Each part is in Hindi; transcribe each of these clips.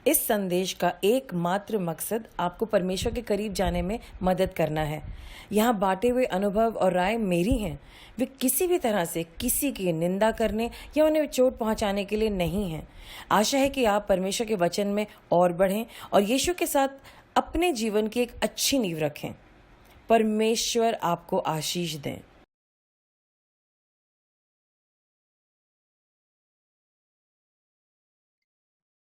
इस संदेश का एकमात्र मकसद आपको परमेश्वर के करीब जाने में मदद करना है। यहाँ बांटे हुए अनुभव और राय मेरी हैं, वे किसी भी तरह से किसी की निंदा करने या उन्हें चोट पहुंचाने के लिए नहीं हैं। आशा है कि आप परमेश्वर के वचन में और बढ़ें और यीशु के साथ अपने जीवन की एक अच्छी नींव रखें। परमेश्वर आपको आशीष दें।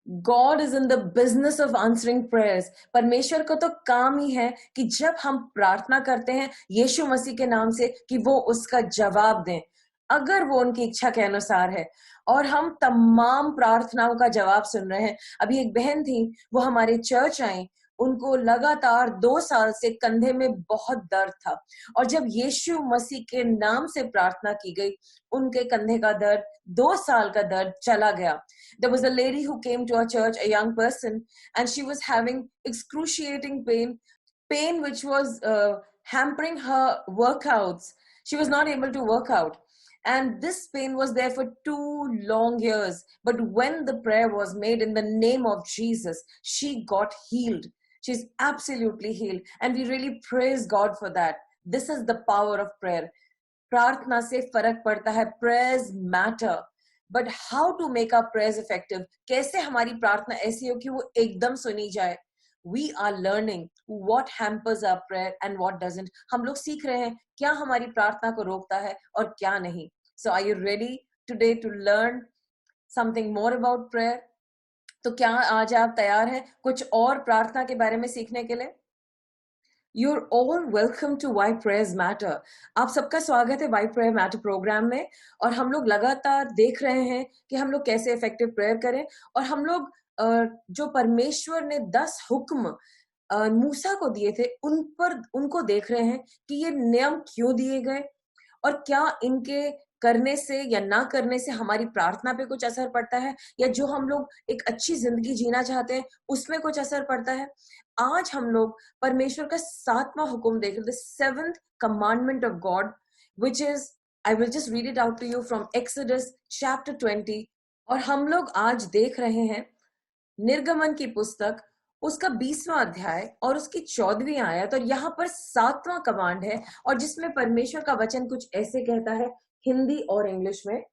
God is in the business of answering prayers. परमेश्वर को तो काम ही है कि जब हम प्रार्थना करते हैं यीशु मसीह के नाम से कि वो उसका जवाब दें, अगर वो उनकी इच्छा के अनुसार है। और हम तमाम प्रार्थनाओं का जवाब सुन रहे हैं। अभी एक बहन थी, वो हमारे चर्च आई, उनको लगातार 2 साल से कंधे में बहुत दर्द था, और जब यीशु मसीह के नाम से प्रार्थना की गई, उनके कंधे का दर्द, 2 साल का दर्द चला गया। There was a lady who came to our church, a young person, and she was having excruciating pain which was hampering her workouts. She was not able to work out. And this pain was there for 2 long years. But when the prayer was made in the name of Jesus, she got healed. She's absolutely healed. And we really praise God for that. This is the power of prayer. प्रार्थना से फर्क पड़ता है. Prayers matter. But how to make our prayers effective? कैसे हमारी प्रार्थना ऐसी हो कि वो एकदम सुनी जाए? We are learning what hampers our prayer and what doesn't. हम लोग सीख रहे हैं क्या हमारी प्रार्थना को रोकता है और क्या नहीं. So are you ready today to learn something more about prayer? तो क्या आज आप तैयार हैं कुछ और प्रार्थना के बारे में सीखने के लिए? You're all welcome to Why Prayers Matter. आप सबका स्वागत है Why Prayer Matter प्रोग्राम में, और हम लोग लगातार देख रहे हैं कि हम लोग कैसे इफेक्टिव प्रेयर करें, और हम लोग जो परमेश्वर ने 10 हुक्म मूसा को दिए थे उनको देख रहे हैं कि ये नियम क्यों दिए गए और क्या इनके करने से या ना करने से हमारी प्रार्थना पे कुछ असर पड़ता है, या जो हम लोग एक अच्छी जिंदगी जीना चाहते हैं उसमें कुछ असर पड़ता है. आज हम लोग परमेश्वर का 7वां हुक्म देख रहे हैं, the 7th commandment of God, which is, I will just read it out to you from Exodus chapter 20. और हम लोग आज देख रहे हैं निर्गमन की पुस्तक उसका 20वां अध्याय और उसकी 14वीं आयत, और यहाँ पर 7वां कमांड है, और जिसमें परमेश्वर का वचन कुछ ऐसे कहता है हिंदी और इंग्लिश में,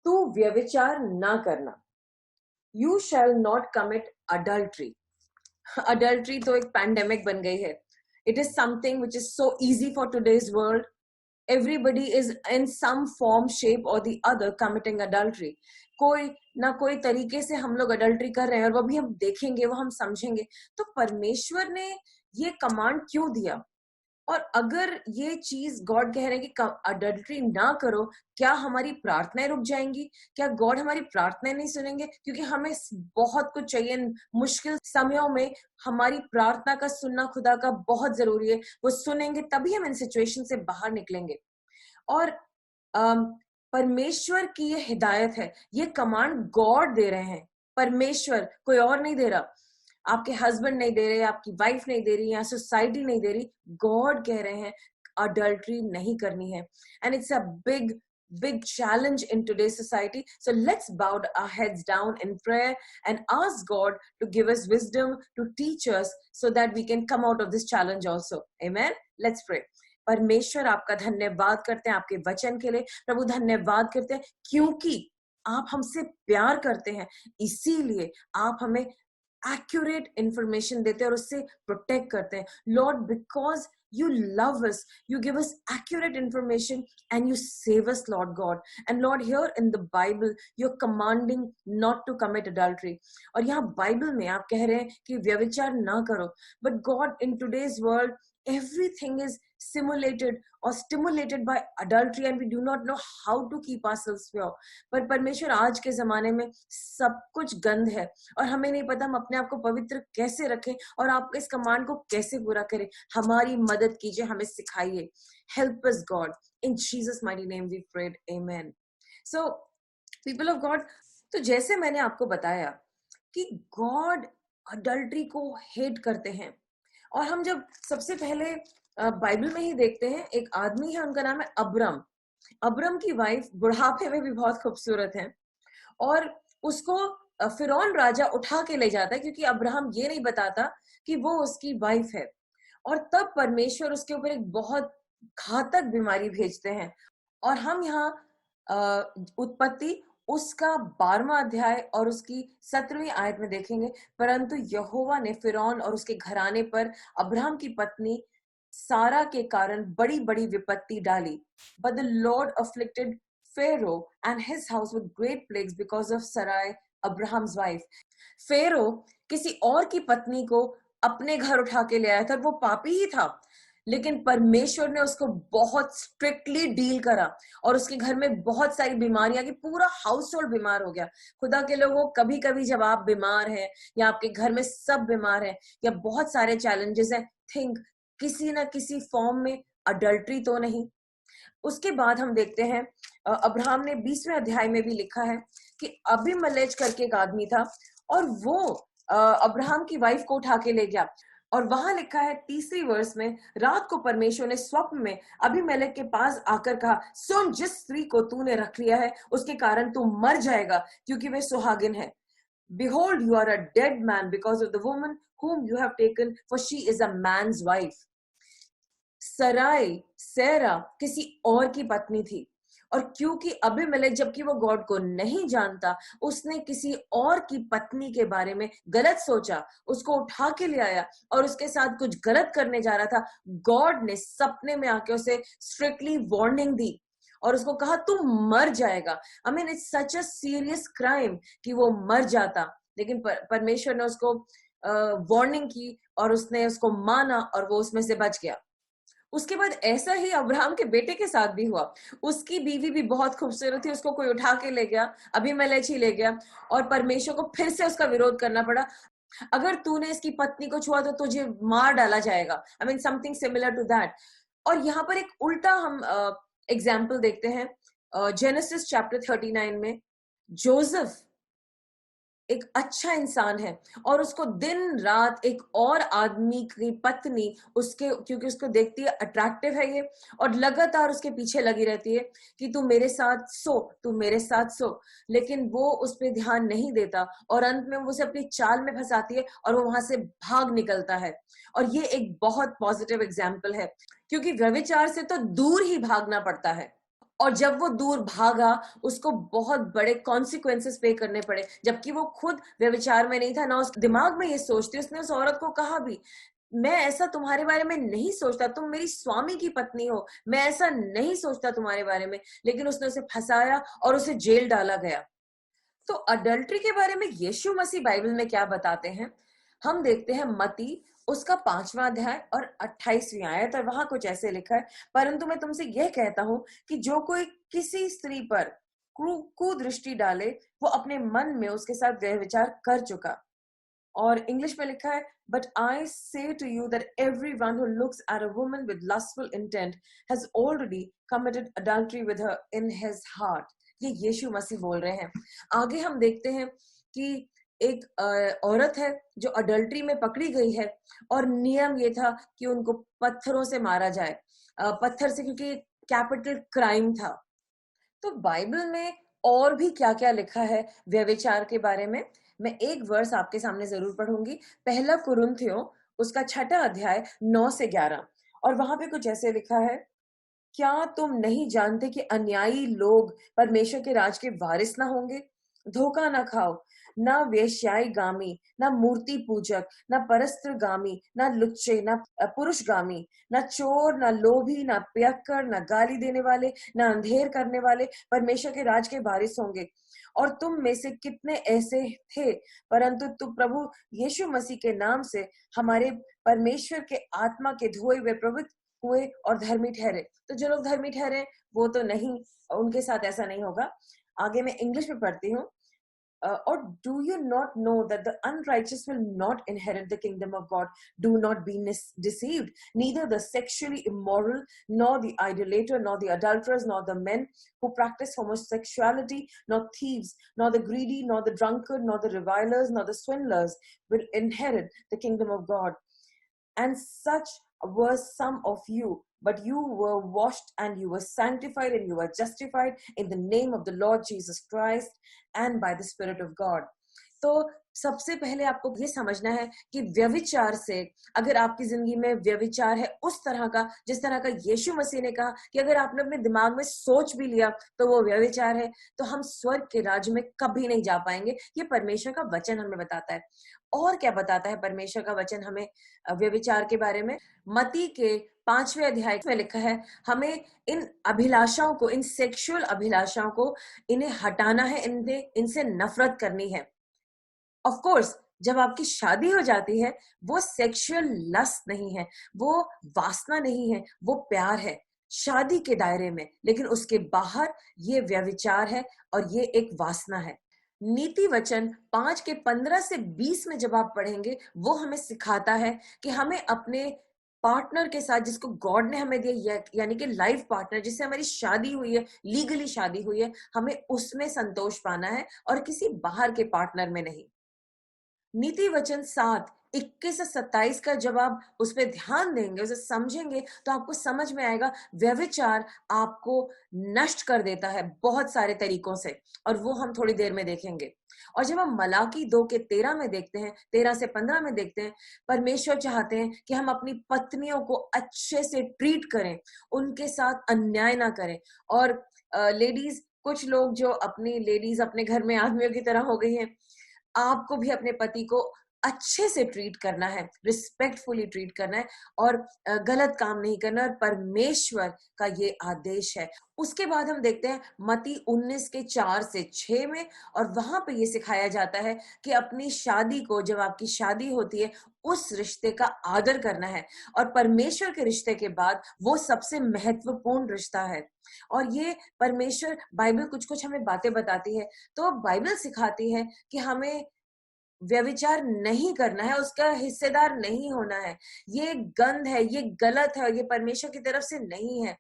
तू व्यभिचार ना करना. You shall not commit adultery. Adultery तो एक पैंडेमिक बन गई है. It is something which is so easy for today's world. Everybody is in some form, shape or the other committing adultery. कोई ना कोई तरीके से हम लोग अडल्ट्री कर रहे हैं, और वो भी हम देखेंगे, वो हम समझेंगे. तो परमेश्वर ने ये कमांड क्यों दिया, और अगर ये चीज गॉड कह रहे हैं कि अडल्ट्री ना करो, क्या हमारी प्रार्थनाएं रुक जाएंगी? क्या गॉड हमारी प्रार्थनाएं नहीं सुनेंगे? क्योंकि हमें बहुत कुछ चाहिए. मुश्किल समयों में हमारी प्रार्थना का सुनना खुदा का बहुत जरूरी है. वो सुनेंगे तभी हम इन सिचुएशन से बाहर निकलेंगे. और परमेश्वर की ये हिदायत है, ये कमांड गॉड दे रहे हैं, परमेश्वर, कोई और नहीं दे रहा. आपके हस्बैंड नहीं दे रहे, आपकी वाइफ नहीं दे रही, या सोसाइटी नहीं दे रही. गॉड कह रहे हैं अडल्ट्री नहीं करनी है. And it's a big challenge in today's society. So let's bow our heads down in prayer and ask God to give us wisdom to teach us so that we can come out of this challenge also. Amen. Let's pray. परमेश्वर, आपका धन्यवाद करते हैं आपके वचन के लिए. प्रभु, धन्यवाद करते हैं क्योंकि आप हमसे प्यार करते हैं, इसीलिए आप हमें accurate information देते हैं और उससे protect करते हैं. Lord, because you love us, you give us accurate information and you save us, Lord God. And Lord, here in the Bible, you're commanding not to commit adultery. और यहाँ बाइबल में आप कह रहे हैं कि व्यभिचार ना करो. But God, in today's world, everything is simulated or stimulated by adultery and we do not know how to keep ourselves pure. पर परमेश्वर, आज के जमाने में सब कुछ गंद है और हमें नहीं पता हम अपने आप को पवित्र कैसे रखें और आप इस कमांड को कैसे पूरा करें. हमारी मदद कीजिए, हमें सिखाइए. Help us, God. In Jesus' mighty name we prayed. Amen. So, people of God, तो जैसे मैंने आपको बताया कि गॉड अडल्ट्री को हेट करते हैं, और हम जब सबसे पहले बाइबल में ही देखते हैं, एक आदमी है, उनका नाम है अब्रम. अब्रम की वाइफ बुढ़ापे में भी बहुत खूबसूरत है और उसको फिरौन राजा उठा के ले जाता है, क्योंकि अब्राहम ये नहीं बताता कि वो उसकी वाइफ है। और तब परमेश्वर उसके ऊपर एक बहुत घातक बीमारी भेजते हैं। और हम यहाँ उत्पत्ति उसका 12वां अध्याय और उसकी 17वीं आयत में देखेंगे। परंतु यहोवा ने फिरौन और उसके घराने पर अब्राहम की पत्नी सारा के कारण बड़ी बड़ी विपत्ति डाली। But the Lord afflicted Pharaoh and his house with great plagues because of Sarai Abraham's wife. Pharaoh किसी और की पत्नी को अपने घर उठा के ले आया था, वो पापी ही था, लेकिन परमेश्वर ने उसको बहुत स्ट्रिक्टली डील करा और उसके घर में बहुत सारी बीमारियां की, पूरा हाउस होल्ड बीमार हो गया। खुदा के लोगों, कभी कभी जब आप बीमार हैं या आपके घर में सब बीमार हैं या बहुत सारे चैलेंजेस हैं, थिंक किसी ना किसी फॉर्म में अडल्ट्री तो नहीं। उसके बाद हम देखते हैं अब्राहम ने 20वें अध्याय में भी लिखा है कि अबीमेलेक करके एक आदमी था और वो अब्राहम की वाइफ को उठा के ले गया। और वहां लिखा है 30वीं वर्ष में, रात को परमेश्वर ने स्वप्न में अबीमेलेक के पास आकर कहा, सुन, जिस स्त्री को तूने रख लिया है उसके कारण तू मर जाएगा, क्योंकि वे सुहागिन है। Behold, you are a dead man because of the woman whom you have taken, for she is a man's wife. सराय सेरा किसी और की पत्नी थी, और क्योंकि अबीमेलेक, जबकि वो गॉड को नहीं जानता, उसने किसी और की पत्नी के बारे में गलत सोचा, उसको उठा के ले आया और उसके साथ कुछ गलत करने जा रहा था। गॉड ने सपने में आके उसे स्ट्रिक्टली वार्निंग दी और उसको कहा तू मर जाएगा। I mean it's such a serious crime कि वो मर जाता, लेकिन परमेश्वर ने उसको वार्निंग की और उसने उसको माना और वो उसमें से बच गया। उसके बाद ऐसा ही अब्राहम के बेटे के साथ भी हुआ। उसकी बीवी भी बहुत खूबसूरत थी, उसको कोई उठा के ले गया, अबीमेलेक ही ले गया, और परमेश्वर को फिर से उसका विरोध करना पड़ा। अगर तूने इसकी पत्नी को छुआ तो तुझे मार डाला जाएगा। I mean something similar to that. और यहाँ पर एक उल्टा हम एग्जाम्पल देखते हैं जेनेसिस चैप्टर 39 में। जोसेफ एक अच्छा इंसान है और उसको दिन रात एक और आदमी की पत्नी उसके, क्योंकि उसको देखती है अट्रैक्टिव है ये, और लगातार उसके पीछे लगी रहती है कि तू मेरे साथ सो, तू मेरे साथ सो, लेकिन वो उस पर ध्यान नहीं देता और अंत में वो उसे अपनी चाल में फंसाती है और वो वहां से भाग निकलता है। और ये एक बहुत पॉजिटिव एग्जाम्पल है, क्योंकि व्यभिचार से तो दूर ही भागना पड़ता है। और जब वो दूर भागा उसको बहुत बड़े कॉन्सिक्वेंसेस पे करने पड़े, जबकि वो खुद व्यभिचार में नहीं था, ना उसके दिमाग में ये सोचती। उसने उस औरत को कहा भी, मैं ऐसा तुम्हारे बारे में नहीं सोचता, तुम मेरी स्वामी की पत्नी हो, मैं ऐसा नहीं सोचता तुम्हारे बारे में, लेकिन उसने उसे फंसाया और उसे जेल डाला गया। तो अडल्ट्री के बारे में यीशु मसीह बाइबल में क्या बताते हैं, हम देखते हैं मती उसका 5वां अध्याय और 28वीं आयत, और वहां कुछ ऐसे लिखा है, परंतु मैं तुमसे यह कहता हूं कि जो कोई किसी स्त्री पर कुदृष्टि डाले वो अपने मन में उसके साथ व्यभिचार कर चुका। और इंग्लिश में लिखा है, but I say to you that everyone who looks at a woman with lustful intent has already committed adultery with her in his heart. ये यीशु मसीह बोल रहे हैं। आगे हम देखते हैं कि एक औरत है जो अडल्ट्री में पकड़ी गई है और नियम ये था कि उनको पत्थरों से मारा जाए, पत्थर से, क्योंकि कैपिटल क्राइम था। तो बाइबल में और भी क्या क्या लिखा है व्यभिचार के बारे में, मैं एक वर्स आपके सामने जरूर पढ़ूंगी। पहला कुरिन्थियों उसका 6वां अध्याय 9 से 11, और वहां पे कुछ ऐसे लिखा है, क्या तुम नहीं जानते कि अन्यायी लोग परमेश्वर के राज के वारिस ना होंगे? धोखा ना खाओ, ना वेश्यागामी, ना मूर्ति पूजक, ना परस्त्रगामी, ना लुच्चे, ना पुरुषगामी, ना चोर, ना लोभी, ना पियक्कड़, ना गाली देने वाले, ना अंधेर करने वाले परमेश्वर के राज के वारिस होंगे। और तुम में से कितने ऐसे थे, परंतु तुम प्रभु यीशु मसीह के नाम से हमारे परमेश्वर के आत्मा के धोए हुए पवित्र हुए और धर्मी ठहरे। तो जो लोग धर्मी ठहरे वो तो नहीं, उनके साथ ऐसा नहीं होगा। आगे मैं इंग्लिश में पढ़ती हूँ। Or do you not know that the unrighteous will not inherit the kingdom of God? Do not be deceived. Neither the sexually immoral, nor the idolater, nor the adulterers, nor the men who practice homosexuality, nor thieves, nor the greedy, nor the drunkard, nor the revilers, nor the swindlers will inherit the kingdom of God. And such were some of you, but you were washed and you were sanctified and you were justified in the name of the Lord Jesus Christ and by the Spirit of God. तो सबसे पहले आपको ये समझना है कि व्यभिचार से, अगर आपकी जिंदगी में व्यभिचार है उस तरह का जिस तरह का यीशु मसीह ने कहा कि अगर आपने अपने दिमाग में सोच भी लिया तो वो व्यभिचार है, तो हम स्वर्ग के राज्य में कभी नहीं जा पाएंगे। ये परमेश्वर का वचन हमें बताता है। और क्या बताता है परमेश्वर का वचन हमें व्यभिचार के बारे में? मत्ती के 5वें अध्याय में लिखा है, हमें इन अभिलाषाओं को, इन सेक्सुअल अभिलाषाओं को, इन्हें हटाना है, इनसे नफरत करनी है। ऑफ कोर्स जब आपकी शादी हो जाती है, वो सेक्सुअल लस्ट नहीं है, वो वासना नहीं है, वो प्यार है शादी के दायरे में, लेकिन उसके बाहर ये व्यभिचार है और ये एक वासना है। नीति वचन 5 के 15 से 20 में जब आप पढ़ेंगे, वो हमें सिखाता है कि हमें अपने पार्टनर के साथ, जिसको गॉड ने हमें दिया, यानी कि लाइफ पार्टनर जिससे हमारी शादी हुई है, लीगली शादी हुई है, हमें उसमें संतोष पाना है और किसी बाहर के पार्टनर में नहीं। नीति वचन 7 21 से 27 का जब आप उस पर ध्यान देंगे, उसे समझेंगे, तो आपको समझ में आएगा व्यभिचार आपको नष्ट कर देता है बहुत सारे तरीकों से, और वो हम थोड़ी देर में देखेंगे। और जब हम मलाकी 2 के 13 में देखते हैं, 13 से 15 में देखते हैं, परमेश्वर चाहते हैं कि हम अपनी पत्नियों को अच्छे से ट्रीट करें, उनके साथ अन्याय ना करें। और लेडीज, कुछ लोग जो अपनी लेडीज अपने घर में आदमियों की तरह हो गई हैं, आपको भी अपने पति को अच्छे से ट्रीट करना है, रिस्पेक्टफुली ट्रीट करना है, और गलत काम नहीं करना है। परमेश्वर का ये आदेश है। उसके बाद हम देखते हैं मत्ती 19 के 4 से 6 में, और वहां पे ये सिखाया जाता है कि अपनी शादी को, जब आपकी शादी होती है, उस रिश्ते का आदर करना है, और परमेश्वर के रिश्ते के बाद वो सबसे महत्वपूर्ण रिश्ता है। और ये परमेश्वर, बाइबल कुछ कुछ हमें बातें बताती है, तो बाइबल सिखाती है कि हमें व्यभिचार नहीं करना है, उसका हिस्सेदार नहीं होना है। ये गंध है, ये गलत है, ये परमेश्वर की तरफ से नहीं है।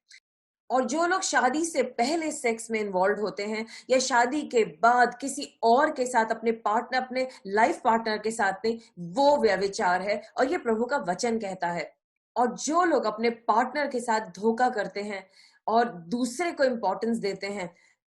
और जो लोग शादी से पहले सेक्स में इन्वॉल्व होते हैं, या शादी के बाद किसी और के साथ, अपने पार्टनर, अपने लाइफ पार्टनर के साथ नहीं, वो व्यभिचार है, और ये प्रभु का वचन कहता है। और जो लोग अपने पार्टनर के साथ धोखा करते हैं और दूसरे को इंपॉर्टेंस देते हैं,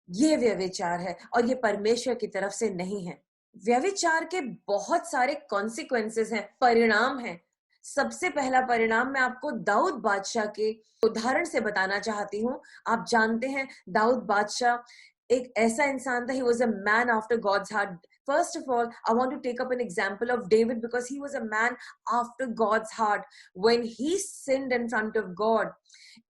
ये व्यभिचार है, और ये परमेश्वर की तरफ से नहीं है। व्यभिचार के बहुत सारे कॉन्सिक्वेंसेस हैं, परिणाम हैं। सबसे पहला परिणाम मैं आपको दाऊद बादशाह के उदाहरण से बताना चाहती हूँ। आप जानते हैं दाऊद बादशाह एक ऐसा इंसान था, he was a man after God's heart. First of all, I want to take up an example of David, because he was a man after God's heart. When he sinned in front of God,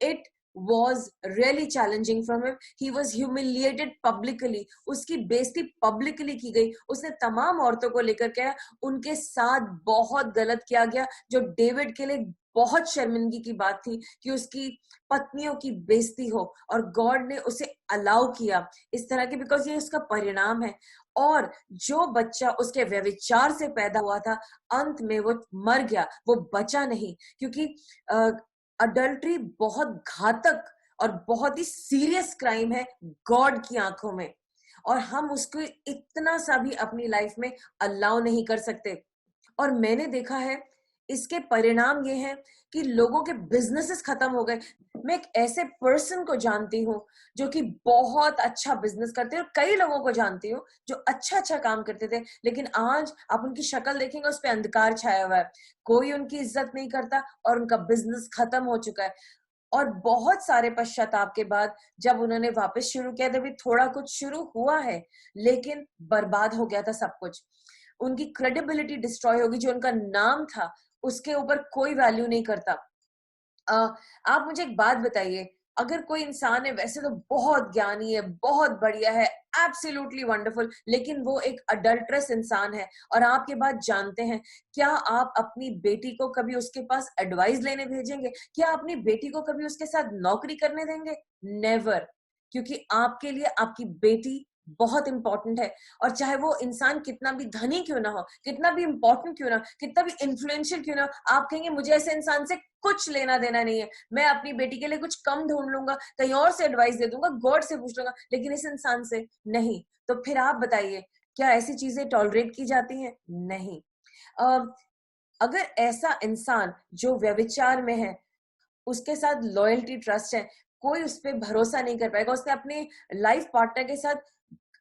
it was really challenging from him. He was humiliated publicly. उसकी बेइज्जती publicly की गई। उसने तमाम औरतों को लेकर के उनके साथ बहुत गलत किया गया, जो डेविड के लिए बहुत शर्मिंदगी की बात थी कि उसकी पत्नियों की बेइज्जती हो, और गॉड ने उसे अलाउ किया इस तरह के, बिकॉज ये उसका परिणाम है। और जो बच्चा उसके व्यभिचार से पैदा हुआ था, अंत में वो मर गया, वो बचा नहीं, क्योंकि अडल्ट्री बहुत घातक और बहुत ही सीरियस क्राइम है गॉड की आंखों में, और हम उसको इतना सा भी अपनी लाइफ में अलाउ नहीं कर सकते। और मैंने देखा है इसके परिणाम ये हैं कि लोगों के बिजनेसेस खत्म हो गए। मैं एक ऐसे पर्सन को जानती हूँ जो कि बहुत अच्छा बिजनेस करते हैं, और कई लोगों को जानती हूँ जो अच्छा अच्छा काम करते थे, लेकिन आज आप उनकी शक्ल देखेंगे, उस पर अंधकार छाया हुआ है, कोई उनकी इज्जत नहीं करता, और उनका बिजनेस खत्म हो चुका है। और बहुत सारे पश्चाताप के बाद जब उन्होंने वापस शुरू किया, तभी थोड़ा कुछ शुरू हुआ है, लेकिन बर्बाद हो गया था सब कुछ। उनकी क्रेडिबिलिटी डिस्ट्रॉय होगी, जो उनका नाम था उसके ऊपर कोई वैल्यू नहीं करता। आप मुझे एक बात बताइए, अगर कोई इंसान है, वैसे तो बहुत ज्ञानी है, बहुत बढ़िया है, एब्सोल्युटली वंडरफुल, लेकिन वो एक अडल्ट्रस इंसान है, और आप ये बात जानते हैं, क्या आप अपनी बेटी को कभी उसके पास एडवाइस लेने भेजेंगे? क्या अपनी बेटी को कभी उसके साथ नौकरी करने देंगे? नेवर। क्योंकि आपके लिए आपकी बेटी बहुत इंपॉर्टेंट है, और चाहे वो इंसान कितना भी धनी क्यों ना हो, कितना भी इंपॉर्टेंट क्यों ना, कितना भी इन्फ्लुएंशियल क्यों ना, आप कहेंगे मुझे ऐसे इंसान से कुछ लेना देना नहीं है, मैं अपनी बेटी के लिए कुछ कम ढूंढ लूंगा, कहीं और से एडवाइस दे दूंगा, गॉड से पूछ लूंगा, लेकिन इस इंसान से नहीं। तो फिर आप बताइए, क्या ऐसी चीजें टॉलरेट की जाती हैं? नहीं। अगर ऐसा इंसान जो व्यभिचार में है, उसके साथ लॉयल्टी, ट्रस्ट है, कोई उस पर भरोसा नहीं कर पाएगा, उसने अपने लाइफ पार्टनर के साथ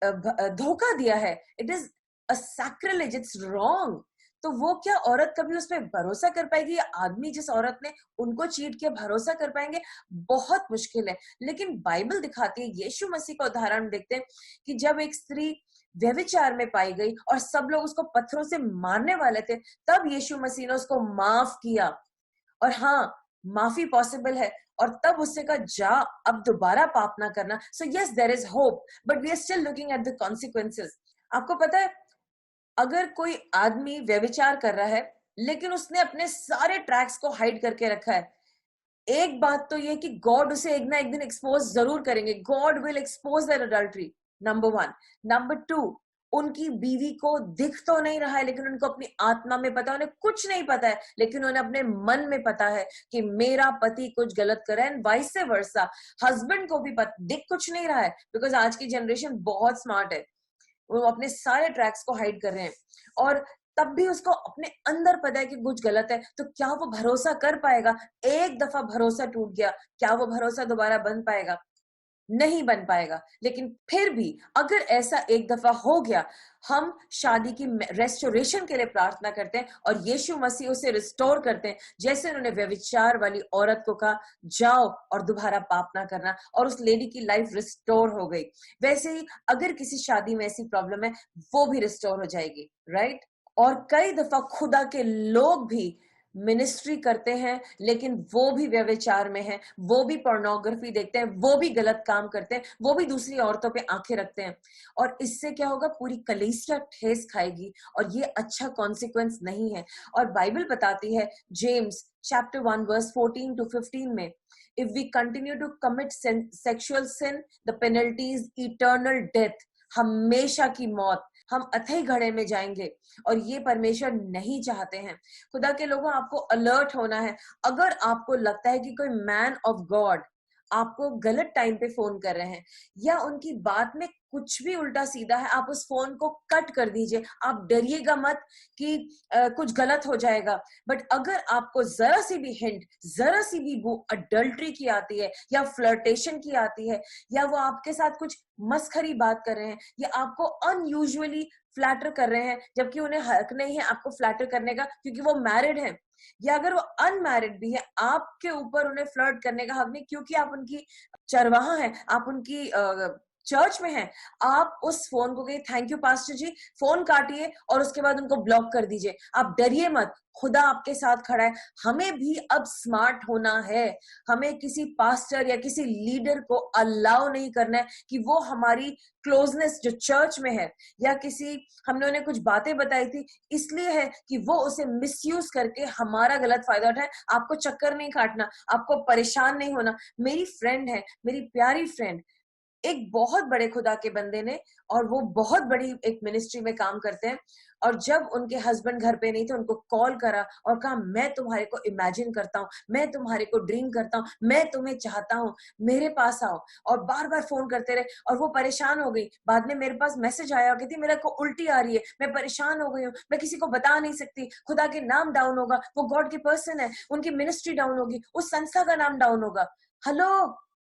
धोखा दिया है, it is a sacrilege, it's wrong. तो वो क्या औरत कभी उस पर भरोसा कर पाएगी, या आदमी जिस औरत ने उनको चीट किया भरोसा कर पाएंगे? बहुत मुश्किल है। लेकिन बाइबल दिखाती है, यीशु मसीह का उदाहरण देखते हैं कि जब एक स्त्री व्यभिचार में पाई गई और सब लोग उसको पत्थरों से मारने वाले थे, तब यीशु मसीह ने उसको माफ किया। और हाँ, माफी पॉसिबल है। और तब उससे कहा, जा अब दोबारा पाप ना करना। So yes, there is hope, but we are still looking at the consequences. आपको पता है, अगर कोई आदमी व्यभिचार कर रहा है लेकिन उसने अपने सारे ट्रैक्स को हाइड करके रखा है, एक बात तो ये कि गॉड उसे एक ना एक दिन एक्सपोज जरूर करेंगे। God will expose that adultery, number one. Number two, उनकी बीवी को दिख तो नहीं रहा है, लेकिन उनको अपनी आत्मा में पता है, उन्हें कुछ नहीं पता है, लेकिन उन्हें अपने मन में पता है कि मेरा पति कुछ गलत कर रहा है। एंड वाइस वर्सा, हस्बैंड को भी दिख कुछ नहीं रहा है, बिकॉज आज की जनरेशन बहुत स्मार्ट है, वो अपने सारे ट्रैक्स को हाइड कर रहे हैं, और तब भी उसको अपने अंदर पता है कि कुछ गलत है। तो क्या वो भरोसा कर पाएगा? एक दफा भरोसा टूट गया, क्या वो भरोसा दोबारा बन पाएगा? नहीं बन पाएगा। लेकिन फिर भी अगर ऐसा एक दफा हो गया, हम शादी की रेस्टोरेशन के लिए प्रार्थना करते हैं और यीशु मसीह उसे रिस्टोर करते हैं, जैसे उन्होंने व्यभिचार वाली औरत को कहा, जाओ और दोबारा पाप ना करना, और उस लेडी की लाइफ रिस्टोर हो गई। वैसे ही अगर किसी शादी में ऐसी प्रॉब्लम है, वो भी रिस्टोर हो जाएगी, राइट? और कई दफा खुदा के लोग भी मिनिस्ट्री करते हैं, लेकिन वो भी व्यभिचार में है, वो भी पोर्नोग्राफी देखते हैं, वो भी गलत काम करते हैं, वो भी दूसरी औरतों पे आंखें रखते हैं। और इससे क्या होगा? पूरी कलीसिया ठेस खाएगी, और ये अच्छा कॉन्सिक्वेंस नहीं है। और बाइबल बताती है, जेम्स चैप्टर 1 वर्स 14 to 15 में, if we continue to commit sexual sin, the penalty is eternal death, हमेशा की मौत, हम अथई घड़े में जाएंगे, और ये परमेश्वर नहीं चाहते हैं। खुदा के लोगों, आपको अलर्ट होना है। अगर आपको लगता है कि कोई मैन ऑफ गॉड आपको गलत टाइम पे फोन कर रहे हैं, या उनकी बात में कुछ भी उल्टा सीधा है, आप उस फोन को कट कर दीजिए। आप डरिएगा मत कि कुछ गलत हो जाएगा। बट अगर आपको जरा सी भी हिंट, जरा सी भी वो अडल्ट्री की आती है, या फ्लर्टेशन की आती है, या वो आपके साथ कुछ मस्खरी बात कर रहे हैं, या आपको अनयूजुअली फ्लैटर कर रहे हैं, जबकि उन्हें हक नहीं है आपको फ्लैटर करने का, क्योंकि वो मैरिड है, या अगर वो अनमैरिड भी है, आपके ऊपर उन्हें फ्लर्ट करने का हक नहीं, क्योंकि आप उनकी चरवाहा हैं, आप उनकी चर्च में हैं। आप उस फोन को कहिए, thank you pastor ji, phone काटिए और उसके बाद उनको ब्लॉक कर दीजिए। आप डरिए मत, खुदा आपके साथ खड़ा है। हमें भी अब स्मार्ट होना है। हमें किसी पास्टर या किसी लीडर को अलाउ नहीं करना है कि वो हमारी क्लोजनेस जो चर्च में है, या किसी हमने उन्हें कुछ बातें बताई थी इसलिए है कि वो उसे मिसयूज करके हमारा गलत फायदा उठाए। आपको चक्कर नहीं काटना, आपको परेशान नहीं होना। मेरी फ्रेंड है, मेरी प्यारी फ्रेंड, एक बहुत बड़े खुदा के बंदे ने, और वो बहुत बड़ी एक मिनिस्ट्री में काम करते हैं, और जब उनके हस्बैंड घर पे नहीं थे, उनको कॉल करा और कहा, मैं तुम्हारे को इमेजिन करता हूँ, मैं तुम्हारे को ड्रीम करता हूँ, मैं तुम्हें चाहता हूँ, मेरे पास आओ। और बार बार फोन करते रहे, और वो परेशान हो गई। बाद में मेरे पास मैसेज आया, कहती मेरे को उल्टी आ रही है, मैं परेशान हो गई हूँ, मैं किसी को बता नहीं सकती, खुदा के नाम डाउन होगा, वो गॉड के पर्सन है, उनकी मिनिस्ट्री डाउन होगी, उस संस्था का नाम डाउन होगा। हेलो,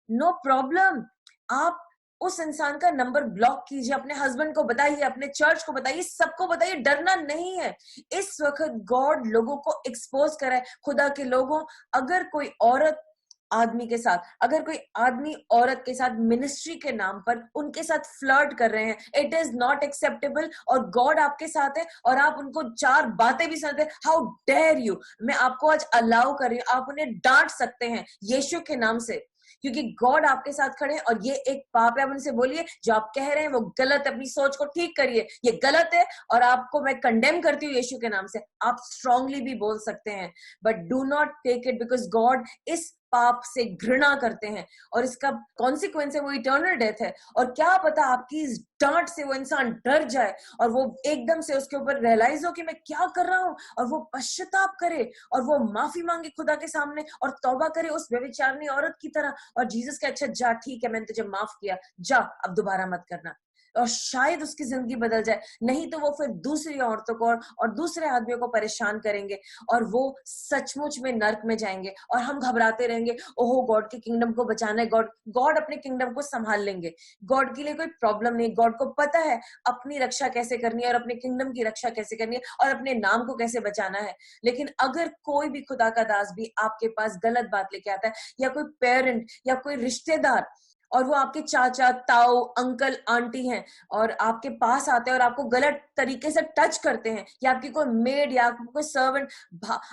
नो प्रॉब्लम, आप उस इंसान का नंबर ब्लॉक कीजिए, अपने हस्बैंड को बताइए, अपने चर्च को बताइए, सबको बताइए, डरना नहीं है। इस वक्त गॉड लोगों को एक्सपोज करे। खुदा के लोगों, अगर कोई औरत आदमी के साथ, अगर कोई आदमी औरत के साथ मिनिस्ट्री के नाम पर उनके साथ फ्लर्ट कर रहे हैं, इट इज नॉट एक्सेप्टेबल। और गॉड आपके साथ है, और आप उनको चार बातें भी सुनाते हैं, हाउ डेयर यू। मैं आपको आज अलाउ कर रही हूँ, आप उन्हें डांट सकते हैं यीशु के नाम से, क्योंकि गॉड आपके साथ खड़े हैं। और ये एक पाप है, आप उनसे बोलिए जो आप कह रहे हैं वो गलत है, अपनी सोच को ठीक करिए, ये गलत है और आपको मैं कंडेम करती हूँ यीशु के नाम से। आप स्ट्रांगली भी बोल सकते हैं, but do not take it, because God इस पाप से घृणा करते हैं, और इसका कॉन्सिक्वेंस है वो इटर्नल डेथ है। और क्या पता आपकी इस डांट से वो इंसान डर जाए, और वो एकदम से उसके ऊपर रियलाइज हो कि मैं क्या कर रहा हूं, और वो पश्चाताप करे, और वो माफी मांगे खुदा के सामने, और तौबा करे उस व्यभिचारिणी औरत की तरह। और जीसस के, अच्छा जा ठीक है, मैंने तुझे माफ किया, जा अब दोबारा मत करना। और शायद उसकी जिंदगी बदल जाए, नहीं तो वो फिर दूसरी औरतों को और दूसरे आदमियों को परेशान करेंगे और वो सचमुच में नर्क में जाएंगे और हम घबराते रहेंगे, ओहो गॉड के किंगडम को बचाना है, गॉड गॉड अपने किंगडम को संभाल लेंगे, गॉड के लिए कोई प्रॉब्लम नहीं, गॉड को पता है अपनी रक्षा कैसे करनी है और अपने किंगडम की रक्षा कैसे करनी है और अपने नाम को कैसे बचाना है। लेकिन अगर कोई भी खुदा का दास भी आपके पास गलत बात लेके आता है, या कोई पेरेंट या कोई रिश्तेदार, और वो आपके चाचा ताऊ अंकल आंटी हैं और आपके पास आते हैं और आपको गलत तरीके से टच करते हैं, या आपकी कोई मेड या आपको कोई सर्वेंट,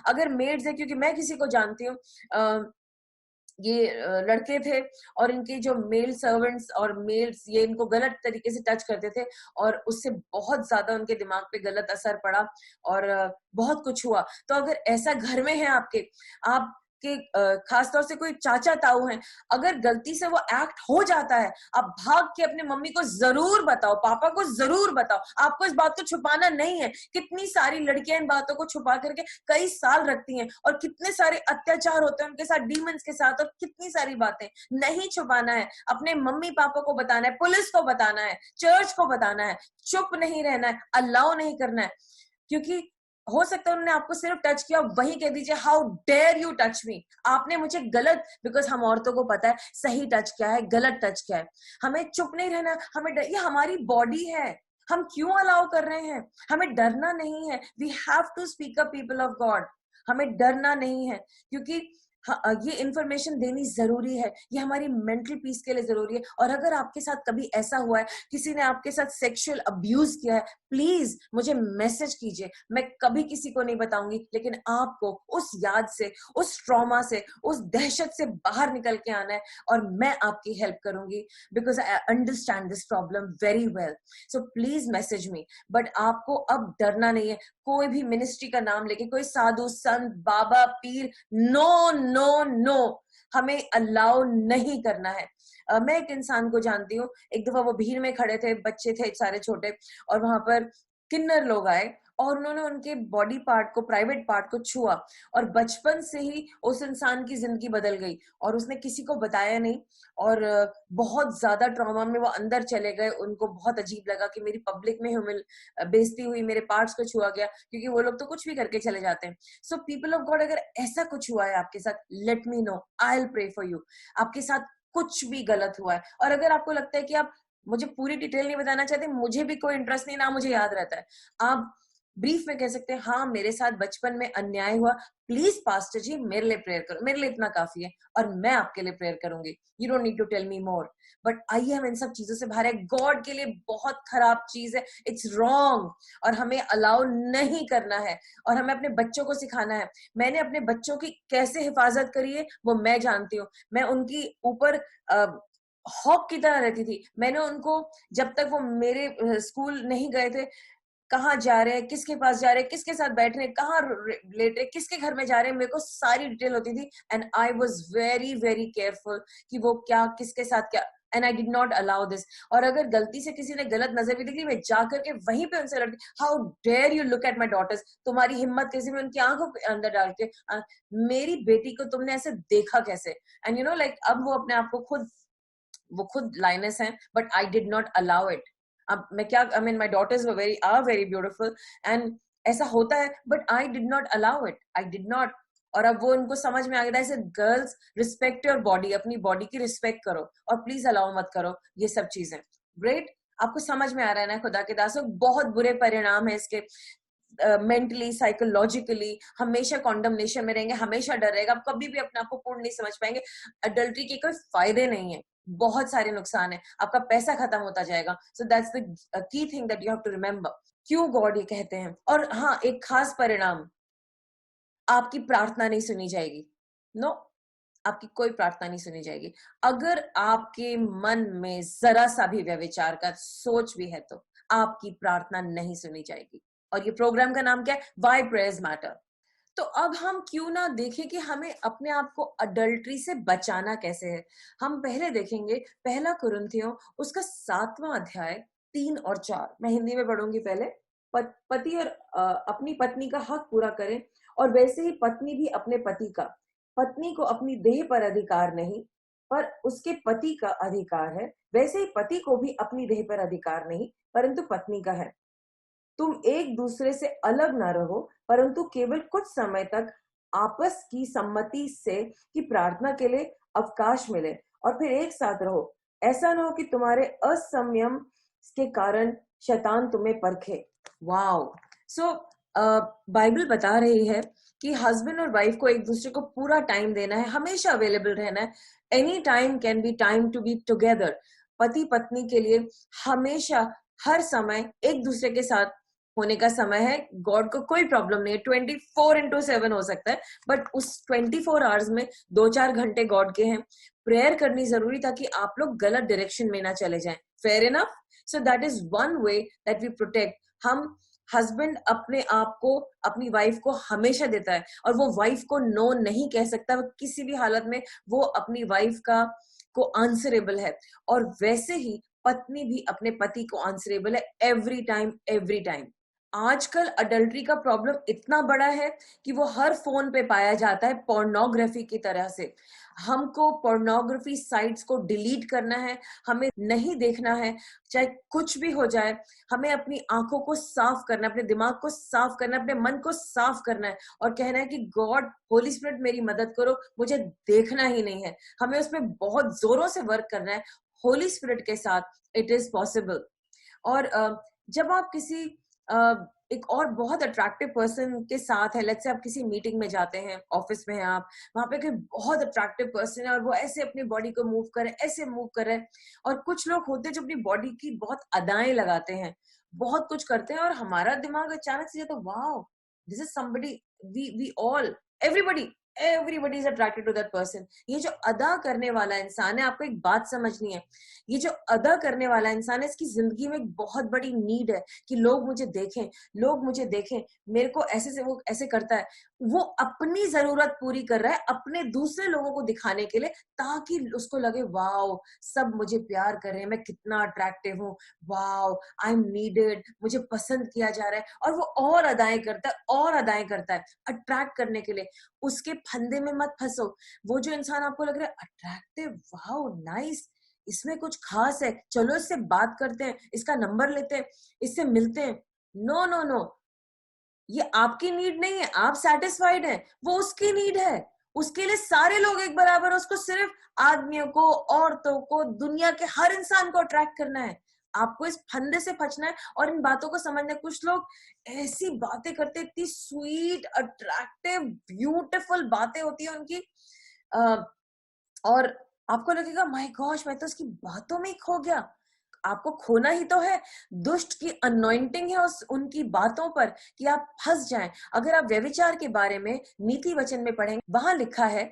अगर मेड्स है, क्योंकि मैं किसी को जानती हूँ, ये लड़के थे और इनके जो मेल सर्वेंट्स और मेल्स ये इनको गलत तरीके से टच करते थे और उससे बहुत ज्यादा उनके दिमाग पे गलत असर पड़ा और बहुत कुछ हुआ। तो अगर ऐसा घर में है आपके खासतौर से कोई चाचा ताऊ हैं, अगर गलती से वो एक्ट हो जाता है, आप भाग के अपने मम्मी को जरूर बताओ, पापा को जरूर बताओ, आपको इस बात को छुपाना नहीं है। कितनी सारी लड़कियां इन बातों को छुपा करके कई साल रखती हैं और कितने सारे अत्याचार होते हैं उनके साथ, डीमंस के साथ, और कितनी सारी बातें नहीं छुपाना है, अपने मम्मी पापा को बताना है, पुलिस को बताना है, चर्च को बताना है, चुप नहीं रहना है, अलाउ नहीं करना है। क्योंकि हो सकता है उन्होंने आपको सिर्फ टच किया, वही कह दीजिए how dare you touch me, आपने मुझे गलत, बिकॉज हम औरतों को पता है सही टच क्या है, गलत टच क्या है। हमें चुप नहीं रहना, हमें ये हमारी बॉडी है, हम क्यों अलाउ कर रहे हैं, हमें डरना नहीं है। We have to speak up people of God, हमें डरना नहीं है, क्योंकि ये इंफॉर्मेशन देनी जरूरी है, ये हमारी मेंटल पीस के लिए जरूरी है। और अगर आपके साथ कभी ऐसा हुआ है, किसी ने आपके साथ सेक्सुअल अब्यूज किया है, प्लीज मुझे मैसेज कीजिए, मैं कभी किसी को नहीं बताऊंगी, लेकिन आपको उस याद से, उस ट्रॉमा से, उस दहशत से बाहर निकल के आना है और मैं आपकी हेल्प करूंगी, because I understand this problem very well. So please message me. But आपको अब डरना नहीं है, कोई भी मिनिस्ट्री का नाम लेके, कोई साधु संत बाबा पीर, नो नो नो, हमें अलाउ नहीं करना है। मैं एक इंसान को जानती हूँ, एक दफा वो भीड़ में खड़े थे, बच्चे थे सारे छोटे, और वहां पर किन्नर लोग आए और उन्होंने उनके बॉडी पार्ट को, प्राइवेट पार्ट को छुआ, और बचपन से ही उस इंसान की जिंदगी बदल गई और उसने किसी को बताया नहीं और बहुत ज्यादा ट्रॉमा में वो अंदर चले गए। उनको बहुत अजीब लगा कि मेरी पब्लिक में बेइज्जती हुई, मेरे पार्ट्स को छुआ गया, क्योंकि वो लोग तो कुछ भी करके चले जाते हैं। सो पीपल ऑफ गॉड, अगर ऐसा कुछ हुआ है आपके साथ, let me know, I will pray for you. आपके साथ कुछ भी गलत हुआ है, और अगर आपको लगता है कि आप मुझे पूरी डिटेल नहीं बताना चाहते, मुझे भी कोई इंटरेस्ट नहीं, ना मुझे याद रहता है, आप ब्रीफ में कह सकते हैं, हाँ मेरे साथ बचपन में अन्याय हुआ, प्लीज पास्टर जी मेरे लिए प्रेयर करो, मेरे लिए इतना काफी है और मैं आपके लिए प्रेयर करूंगी, you don't need to tell me more. But आइए हम इन सब चीजों से बाहर है। गॉड के लिए बहुत खराब चीज है, इट्स रॉन्ग, और हमें अलाउ नहीं करना है, और हमें अपने बच्चों को सिखाना है। मैंने अपने बच्चों की कैसे हिफाजत करी है वो मैं जानती हूँ। मैं उनकी ऊपर हॉक की तरह रहती थी। मैंने उनको, जब तक वो मेरे स्कूल नहीं गए थे, कहाँ जा रहे हैं, किसके पास जा रहे हैं, किसके साथ बैठ रहे हैं, कहाँ लेट रहे, किसके घर में जा रहे हैं, मेरे को सारी डिटेल होती थी। And I was very very careful कि वो क्या, किसके साथ क्या, and I did not allow this. और अगर गलती से किसी ने गलत नजर भी दिखी, मैं जाकर के वहीं पे उनसे लड़ती, how dare you look at my daughters, तुम्हारी हिम्मत कैसे, मैं उनकी आंखों के अंदर डाल के, मेरी बेटी को तुमने ऐसे देखा कैसे। एंड यू नो लाइक, अब वो अपने आप को वो खुद लाइनस हैं, but I did not allow it. अब मैं क्या, I mean my daughters are very beautiful, and ऐसा होता है, but I did not allow it, I did not. और अब वो उनको समझ में आ गया है, गर्ल्स रिस्पेक्ट योर बॉडी, अपनी बॉडी की रिस्पेक्ट करो और प्लीज अलाउ मत करो ये सब चीजें। ग्रेट, आपको समझ में आ रहा है ना खुदा के दासों, बहुत बुरे परिणाम है इसके। मेंटली साइकोलॉजिकली हमेशा कॉन्डमनेशन में रहेंगे, हमेशा डर रहेगा, आप कभी भी अपने आप को पूर्ण नहीं समझ पाएंगे। अडल्ट्री के कोई फायदे नहीं है, बहुत सारे नुकसान है, आपका पैसा खत्म होता जाएगा। So that's the key thing that you have to remember, क्यों गॉड ये कहते हैं। और हाँ, एक खास परिणाम, आपकी प्रार्थना नहीं सुनी जाएगी। नो, आपकी कोई प्रार्थना नहीं सुनी जाएगी। अगर आपके मन में जरा सा भी व्यभिचार का सोच भी है तो आपकी प्रार्थना नहीं सुनी जाएगी। और ये प्रोग्राम का नाम क्या है? Why prayers matter. तो अब हम क्यों ना देखें कि हमें अपने आप को अडल्ट्री से बचाना कैसे है। हम पहले देखेंगे पहला कुरिन्थियों उसका 7वां अध्याय 3 और 4। मैं हिंदी में पढ़ूंगी पहले। पति और अपनी पत्नी का हक पूरा करें, और वैसे ही पत्नी भी अपने पति का। पत्नी को अपनी देह पर अधिकार नहीं, पर उसके पति का अधिकार है, वैसे ही पति को भी अपनी देह पर अधिकार नहीं, परंतु पत्नी का है। तुम एक दूसरे से अलग ना रहो, परंतु केवल कुछ समय तक आपस की सम्मति से कि प्रार्थना के लिए अवकाश मिले और फिर एक साथ रहो। ऐसा ना हो कि तुम्हारे असंयम के कारण शैतान तुम्हें परखे। वाओ। सो बाइबल बता रही है कि हस्बैंड और वाइफ को एक दूसरे को पूरा टाइम देना है, हमेशा अवेलेबल रहना है। Any time can be time to be together. पति पत्नी के लिए हमेशा हर समय एक दूसरे के साथ होने का समय है। गॉड को कोई प्रॉब्लम नहीं है, 24/7 हो सकता है, बट उस 24 आवर्स में 2-4 घंटे गॉड के हैं। प्रेयर करनी जरूरी ताकि आप लोग गलत डायरेक्शन में ना चले जाएं। Fair enough. So that is one way that we protect. हम हस्बैंड अपने आप को अपनी वाइफ को हमेशा देता है और वो वाइफ को नो नहीं कह सकता। वो किसी भी हालत में वो अपनी वाइफ का को आंसरेबल है, और वैसे ही पत्नी भी अपने पति को आंसरेबल है एवरी टाइम एवरी टाइम। आजकल अडल्ट्री का प्रॉब्लम इतना बड़ा है कि वो हर फोन पे पाया जाता है, पोर्नोग्राफी की तरह से। हमको पोर्नोग्राफी साइट्स को डिलीट करना है, हमें नहीं देखना है, चाहे कुछ भी हो जाए। हमें अपनी आंखों को साफ करना है, अपने दिमाग को साफ करना है, अपने मन को साफ करना है और कहना है कि गॉड, होली स्पिरिट मेरी मदद करो, मुझे देखना ही नहीं है। हमें उसमें बहुत जोरों से वर्क करना है। होली स्पिरिट के साथ इट इज पॉसिबल। और जब आप किसी एक और बहुत अट्रैक्टिव पर्सन के साथ है, लेट्स से आप किसी मीटिंग में जाते हैं, ऑफिस में हैं आप, वहां पे कोई बहुत अट्रैक्टिव पर्सन है और वो ऐसे अपनी बॉडी को मूव करे, ऐसे मूव करे। और कुछ लोग होते हैं जो अपनी बॉडी की बहुत अदाएं लगाते हैं, बहुत कुछ करते हैं, और हमारा दिमाग अचानक से जाता है, wow, this is somebody, we all, everybody is attracted to that person. ये जो अदा करने वाला इंसान है, आपको एक बात समझनी है, ये जो अदा करने वाला इंसान है, इसकी जिंदगी में एक बहुत बड़ी नीड है कि लोग मुझे देखें, लोग मुझे देखें, मेरे को ऐसे से वो ऐसे करता है। वो अपनी जरूरत पूरी कर रहा है अपने दूसरे लोगों को दिखाने के लिए, ताकि उसको लगे वाओ, सब मुझे प्यार कर रहे हैं, मैं कितना अट्रैक्टिव हूँ, वाओ, आई एम नीडेड, मुझे पसंद किया जा रहा है। और वो और अदाएं करता है, और अदाएं करता है अट्रैक्ट करने के लिए। उसके फंदे में मत फंसो। वो जो इंसान आपको लग रहा है अट्रैक्टिव, वाओ, नाइस, इसमें कुछ खास है, चलो इससे बात करते हैं, इसका नंबर लेते हैं, इससे मिलते हैं। नो नो नो, ये आपकी नीड नहीं है, आप सेटिस्फाइड हैं, वो उसकी नीड है। उसके लिए सारे लोग एक बराबर, उसको सिर्फ आदमियों को, औरतों को, दुनिया के हर इंसान को अट्रैक्ट करना है। आपको इस फंदे से बचना है और इन बातों को समझना है। कुछ लोग ऐसी बातें करते, इतनी स्वीट, अट्रैक्टिव, ब्यूटीफुल बातें होती है उनकी, और आपको लगेगा माय गॉश, मैं तो उसकी बातों में ही खो गया। आपको खोना ही तो है। दुष्ट की अनॉइंटिंग है उनकी बातों पर कि आप फंस जाएं। अगर आप व्यभिचार के बारे में नीति वचन में पढ़ेंगे, वहां लिखा है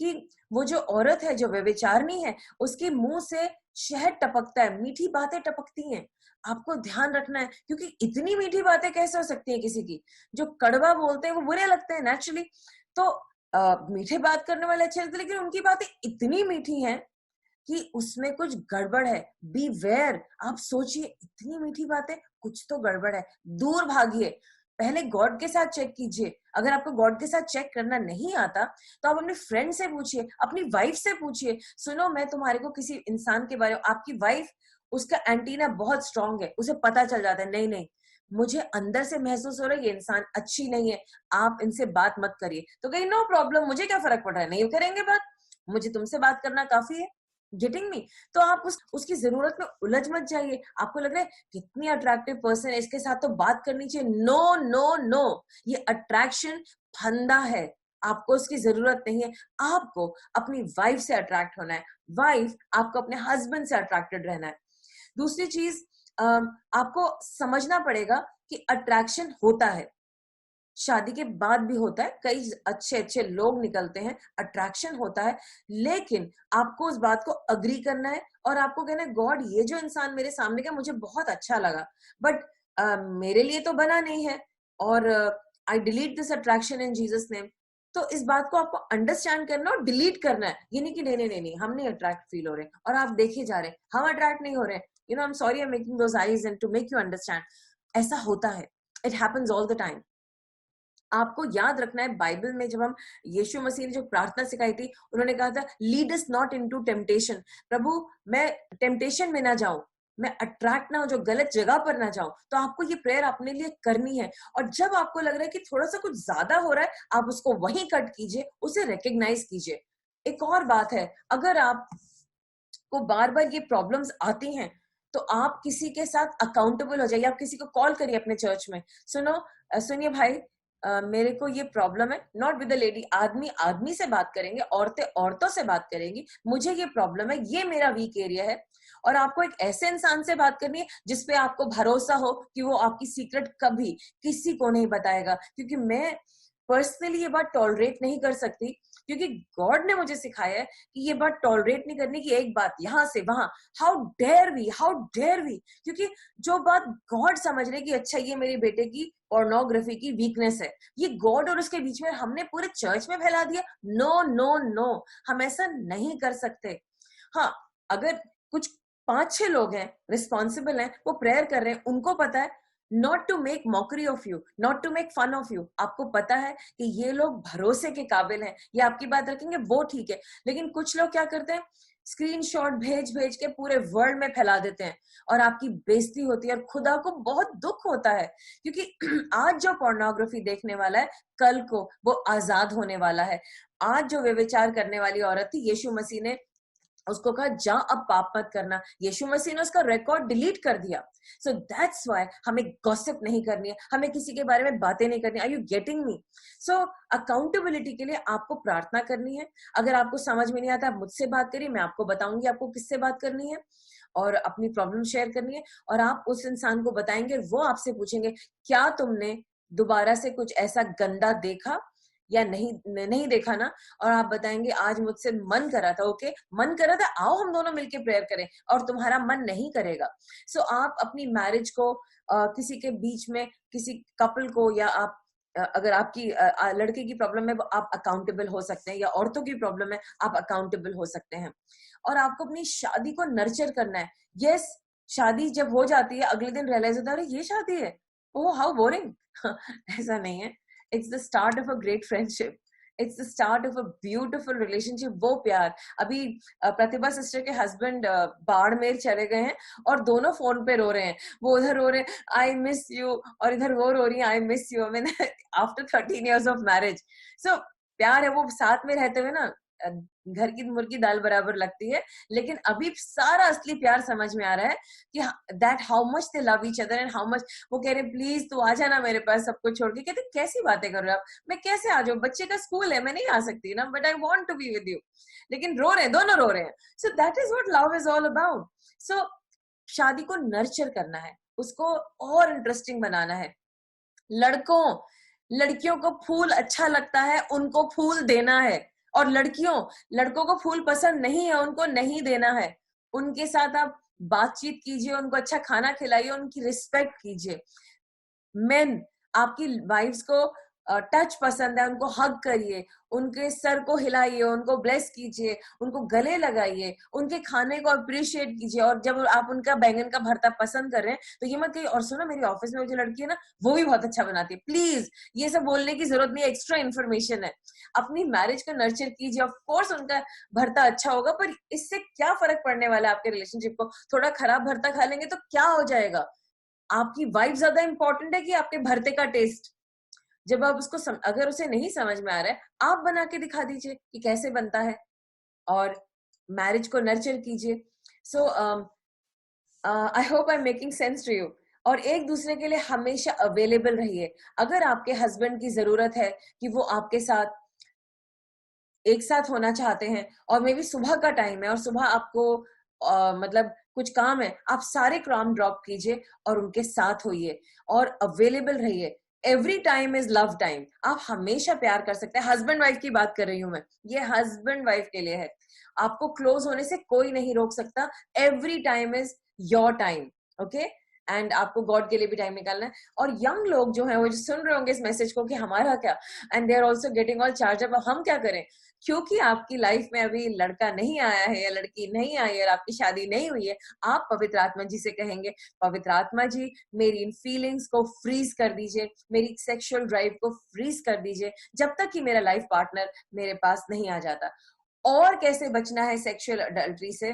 कि वो जो औरत है जो व्यभिचारनी है, उसके मुंह से शहद टपकता है, मीठी बातें टपकती हैं। आपको ध्यान रखना है, क्योंकि इतनी मीठी बातें कैसे हो सकती है किसी की। जो कड़वा बोलते हैं वो बुरे लगते हैं नेचुरली, तो मीठे बात करने वाले अच्छे लगते हैं, लेकिन उनकी बातें इतनी मीठी हैं कि उसमें कुछ गड़बड़ है। Beware. आप सोचिए, इतनी मीठी बातें, कुछ तो गड़बड़ है, दूर भागिए। पहले गॉड के साथ चेक कीजिए। अगर आपको गॉड के साथ चेक करना नहीं आता तो आप अपने फ्रेंड से पूछिए, अपनी वाइफ से पूछिए, सुनो मैं तुम्हारे को किसी इंसान के बारे में, आपकी वाइफ, उसका एंटीना बहुत स्ट्रांग है, उसे पता चल जाता है, नहीं नहीं, मुझे अंदर से महसूस हो रहा है ये इंसान अच्छी नहीं है, आप इनसे बात मत करिए। तो कहीं नो प्रॉब्लम, मुझे क्या फर्क पड़ रहा है, नहीं करेंगे बात, मुझे तुमसे बात करना काफी है। Getting me? तो आप उसकी जरूरत में उलझ मत जाइए। आपको लग रहा है कितनी अट्रैक्टिव पर्सन है, इसके साथ तो बात करनी चाहिए। नो नो नो, ये अट्रैक्शन फंदा है, आपको उसकी जरूरत नहीं है। आपको अपनी वाइफ से अट्रैक्ट होना है, वाइफ आपको अपने हस्बैंड से अट्रैक्टेड रहना है। दूसरी चीज, आपको समझना पड़ेगा कि अट्रैक्शन होता है, शादी के बाद भी होता है, कई अच्छे अच्छे लोग निकलते हैं, अट्रैक्शन होता है, लेकिन आपको उस बात को अग्री करना है और आपको कहना है गॉड, ये जो इंसान मेरे सामने का मुझे बहुत अच्छा लगा, बट मेरे लिए तो बना नहीं है, और आई delete this attraction in Jesus name. तो इस बात को आपको अंडरस्टैंड करना और डिलीट करना है। ये नहीं कि नहीं नहीं नहीं नहीं, हम नहीं अट्रैक्ट फील हो रहे और आप देखे जा रहे हैं हम अट्रैक्ट नहीं हो रहे। You know, I am sorry, I am making those eyes and to make you understand. ऐसा होता है, it happens all the time. आपको याद रखना है, बाइबल में जब हम यीशु मसीह ने जो प्रार्थना सिखाई थी, उन्होंने कहा था lead us not into temptation. प्रभु मैं टेम्पटेशन में ना जाऊं, मैं अट्रैक्ट ना हो, जो गलत जगह पर ना जाऊं। तो आपको ये प्रेयर अपने लिए करनी है। और जब आपको लग रहा है कि थोड़ा सा कुछ ज्यादा हो रहा है, आप उसको वहीं कट कीजिए, उसे रिकग्नाइज कीजिए। एक और बात है, अगर आप को बार बार ये प्रॉब्लम्स आती हैं, तो आप किसी के साथ अकाउंटेबल हो जाइए। आप किसी को कॉल करिए अपने चर्च में, सुनिए भाई, मेरे को ये प्रॉब्लम है, नॉट विद द लेडी, आदमी आदमी से बात करेंगे, औरतें औरतों से बात करेंगी, मुझे ये प्रॉब्लम है, ये मेरा वीक एरिया है। और आपको एक ऐसे इंसान से बात करनी है जिसपे आपको भरोसा हो कि वो आपकी सीक्रेट कभी किसी को नहीं बताएगा। क्योंकि मैं पर्सनली ये बात टॉलरेट नहीं कर सकती, क्योंकि गॉड ने मुझे सिखाया है कि ये बात टॉलरेट नहीं करनी कि एक बात यहां से वहां, how dare we, how dare we. क्योंकि जो बात गॉड समझ रहे कि अच्छा ये मेरे बेटे की पोर्नोग्राफी की वीकनेस है, ये गॉड और उसके बीच में हमने पूरे चर्च में फैला दिया। नो नो नो, हम ऐसा नहीं कर सकते। हाँ, अगर कुछ 5-6 लोग हैं, रिस्पॉन्सिबल हैं, वो प्रेयर कर रहे हैं, उनको पता है not to make mockery of you, not to make fun of you. आपको पता है कि ये लोग भरोसे के काबिल हैं, ये आपकी बात रखेंगे, वो ठीक है। लेकिन कुछ लोग क्या करते हैं, स्क्रीनशॉट भेज भेज के पूरे वर्ल्ड में फैला देते हैं, और आपकी बेइज्जती होती है, और खुदा को बहुत दुख होता है। क्योंकि आज जो पोर्नोग्राफी देखने वाला है, कल को वो आजाद होने वाला है। आज जो व्यभिचार करने वाली औरत थी, यीशु मसीह ने उसको कहा जा अब पाप मत करना, यीशु मसीह ने उसका रिकॉर्ड डिलीट कर दिया। सो दैट्स व्हाई हमें गॉसिप नहीं करनी है, हमें किसी के बारे में बातें नहीं करनी। Are you getting me? So accountability के लिए आपको प्रार्थना करनी है। अगर आपको समझ में नहीं आता, आप मुझसे बात करिए, मैं आपको बताऊंगी आपको किससे बात करनी है, और अपनी प्रॉब्लम शेयर करनी है। और आप उस इंसान को बताएंगे, वो आपसे पूछेंगे क्या तुमने दोबारा से कुछ ऐसा गंदा देखा या नहीं देखा ना? और आप बताएंगे आज मुझसे मन करा था, ओके मन करा था, आओ हम दोनों मिलके प्रेयर करें, और तुम्हारा मन नहीं करेगा। सो आप अपनी मैरिज को किसी के बीच में, किसी कपल को, या आप अगर आपकी लड़के की प्रॉब्लम है, आप अकाउंटेबल हो सकते हैं, या औरतों की प्रॉब्लम है, आप अकाउंटेबल हो सकते हैं। और आपको अपनी शादी को नर्चर करना है। यस, शादी जब हो जाती है, अगले दिन रियलाइज होता है अरे ये शादी है, ओह हाउ बोरिंग। ऐसा नहीं है, it's the start of a great friendship, it's the start of a beautiful relationship. वो प्यार, अभी प्रतिभा सिस्टर के हस्बैंड बाड़मेर चले गए हैं, और दोनों फोन पे रो रहे हैं। वो उधर रो रहे हैं आई मिस यू, और इधर वो रो रही है I miss you, I mean after 13 years of marriage. So प्यार है, वो साथ में रहते हुए ना घर की मुर्गी दाल बराबर लगती है। लेकिन अभी सारा असली प्यार समझ में आ रहा है कि that how much they love each other, and how much वो कह रहे प्लीज तू आ जाना मेरे पास सब कुछ छोड़ के। कहते कैसी बातें कर रहे हो आप, मैं कैसे आ जाऊं, बच्चे का स्कूल है, मैं नहीं आ सकती ना, but I want to be with you. लेकिन रो रहे हैं, दोनों रो रहे हैं। So that is what love is all about. So शादी को नर्चर करना है, उसको और इंटरेस्टिंग बनाना है। लड़कियों को फूल अच्छा लगता है, उनको फूल देना है। और लड़कों को फूल पसंद नहीं है, उनको नहीं देना है। उनके साथ आप बातचीत कीजिए, उनको अच्छा खाना खिलाइए, उनकी रिस्पेक्ट कीजिए। मेन, आपकी वाइफ्स को टच पसंद है, उनको हग करिए, उनके सर को हिलाइए, उनको ब्लेस कीजिए, उनको गले लगाइए, उनके खाने को अप्रिशिएट कीजिए। और जब आप उनका बैंगन का भरता पसंद कर रहे हैं, तो ये मत कहिए और सुनो मेरी ऑफिस में जो लड़की है ना वो भी बहुत अच्छा बनाती है। प्लीज ये सब बोलने की जरूरत नहीं है, एक्स्ट्रा इन्फॉर्मेशन है। अपनी मैरिज को नर्चर कीजिए। ऑफ कोर्स उनका भरता अच्छा होगा, पर इससे क्या फर्क पड़ने वाला है आपके रिलेशनशिप को? थोड़ा खराब भरता खा लेंगे तो क्या हो जाएगा? आपकी वाइफ ज्यादा इंपॉर्टेंट है कि आपके भरते का टेस्ट? जब आप उसको अगर उसे नहीं समझ में आ रहा है, आप बना के दिखा दीजिए कि कैसे बनता है, और मैरिज को नर्चर कीजिए। So I hope I am making sense to you. और एक दूसरे के लिए हमेशा अवेलेबल रहिए। अगर आपके हस्बैंड की जरूरत है कि वो आपके साथ एक साथ होना चाहते हैं, और मे बी सुबह का टाइम है और सुबह आपको मतलब कुछ काम है, आप सारे काम ड्रॉप कीजिए और उनके साथ होइए और अवेलेबल रहिए। Every time is love time. आप हमेशा प्यार कर सकते हैं। हस्बैंड वाइफ की बात कर रही हूं मैं, ये हस्बैंड वाइफ के लिए है। आपको क्लोज होने से कोई नहीं रोक सकता। Every time is your time, okay? And आपको गॉड के लिए भी टाइम निकालना है। और यंग लोग जो हैं, वो जो सुन रहे होंगे इस मैसेज को कि हमारा क्या, and they are also getting all charge up, हम क्या करें? क्योंकि आपकी लाइफ में अभी लड़का नहीं आया है या लड़की नहीं आई है और आपकी शादी नहीं हुई है, आप पवित्र आत्मा जी से कहेंगे, पवित्र आत्मा जी मेरी इन फीलिंग्स को फ्रीज कर दीजिए, मेरी सेक्सुअल ड्राइव को फ्रीज कर दीजिए जब तक कि मेरा लाइफ पार्टनर मेरे पास नहीं आ जाता। और कैसे बचना है सेक्सुअल अडल्ट्री से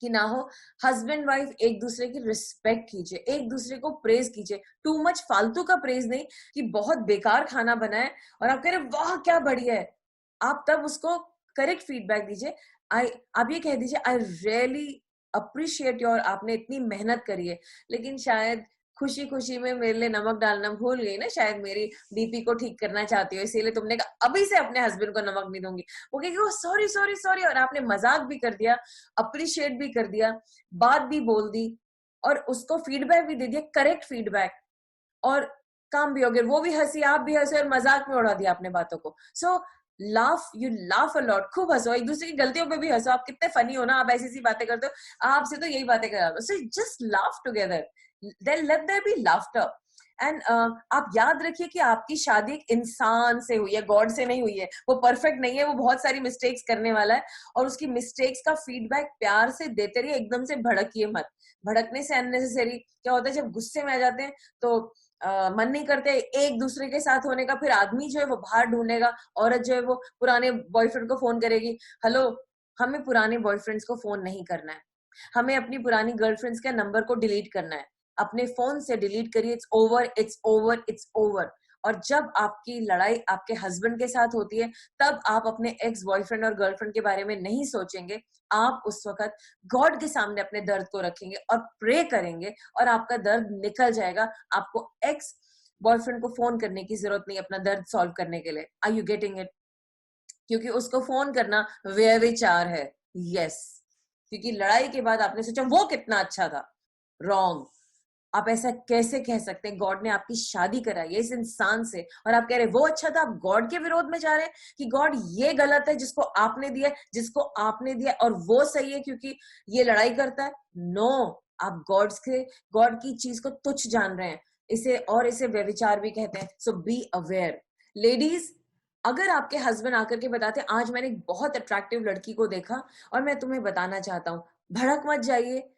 कि ना हो, हस्बैंड वाइफ एक दूसरे की रिस्पेक्ट कीजिए, एक दूसरे को प्रेज कीजिए, टू मच फालतू का प्रेज नहीं कि बहुत बेकार खाना बना है और आप कह रहे वाह क्या बढ़िया है, आप तब उसको करेक्ट फीडबैक दीजिए। आप ये कह दीजिए आई रियली अप्रिशिएट योर, आपने इतनी मेहनत करी है, लेकिन शायद खुशी खुशी में मेरे लिए नमक डालना भूल गई ना, शायद मेरी बीपी को ठीक करना चाहती हो इसीलिए तुमने कहा अभी से अपने हस्बैंड को नमक नहीं दूंगी। वो कहेगी वो सॉरी सॉरी सॉरी, और आपने मजाक भी कर दिया, अप्रिशिएट भी कर दिया, बात भी बोल दी और उसको फीडबैक भी दे दिया, करेक्ट फीडबैक, और काम भी हो गया, वो भी हंसी आप भी हंसे और मजाक में उड़ा दिया आपने बातों को। सो लाफ, यू लाफ अलॉट, खूब हंसो, एक दूसरे की गलतियों पे भी हंसो, आप कितने फनी हो ना, आप ऐसी ऐसी बातें करते हो, आपसे तो यही बातें कर, so just laugh together, then let there be laughter. And आप याद रखिए कि आपकी शादी एक इंसान से हुई है, गॉड से नहीं हुई है, वो परफेक्ट नहीं है, वो बहुत सारी मिस्टेक्स करने वाला है, और उसकी मिस्टेक्स का फीडबैक प्यार से देते रहिए, एकदम से भड़किए मत। भड़कने से अननेसेसरी क्या होता है, जब गुस्से में आ जाते हैं तो मन नहीं करते एक दूसरे के साथ होने का, फिर आदमी जो है वो बाहर ढूंढेगा, औरत जो है वो पुराने बॉयफ्रेंड को फोन करेगी। हेलो, हमें पुराने बॉयफ्रेंड्स को फोन नहीं करना है, हमें अपनी पुरानी गर्लफ्रेंड्स के नंबर को डिलीट करना है, अपने फोन से डिलीट करिए, it's over it's over it's over. और जब आपकी लड़ाई आपके हस्बैंड के साथ होती है तब आप अपने एक्स बॉयफ्रेंड और गर्लफ्रेंड के बारे में नहीं सोचेंगे, आप उस वक्त गॉड के सामने अपने दर्द को रखेंगे और प्रे करेंगे और आपका दर्द निकल जाएगा। आपको एक्स बॉयफ्रेंड को फोन करने की जरूरत नहीं अपना दर्द सॉल्व करने के लिए। Are you getting it? क्योंकि उसको फोन करना व्यभिचार है। यस, क्योंकि लड़ाई के बाद आपने सोचा वो कितना अच्छा था, रॉन्ग। आप ऐसा कैसे कह सकते हैं? गॉड ने आपकी शादी कराई है इस इंसान से और आप कह रहे वो अच्छा था, आप गॉड के विरोध में जा रहे हैं कि गॉड ये गलत है जिसको आपने दिया, जिसको आपने दिया, और वो सही है क्योंकि ये लड़ाई करता है। नो, आप गॉड की चीज को तुच्छ जान रहे हैं, इसे व्यभिचार भी कहते हैं। सो बी अवेयर लेडीज। अगर आपके हस्बैंड आकर के बताते आज मैंने एक बहुत अट्रैक्टिव लड़की को देखा और मैं तुम्हें बताना चाहता हूँ, भड़क मत जाइए,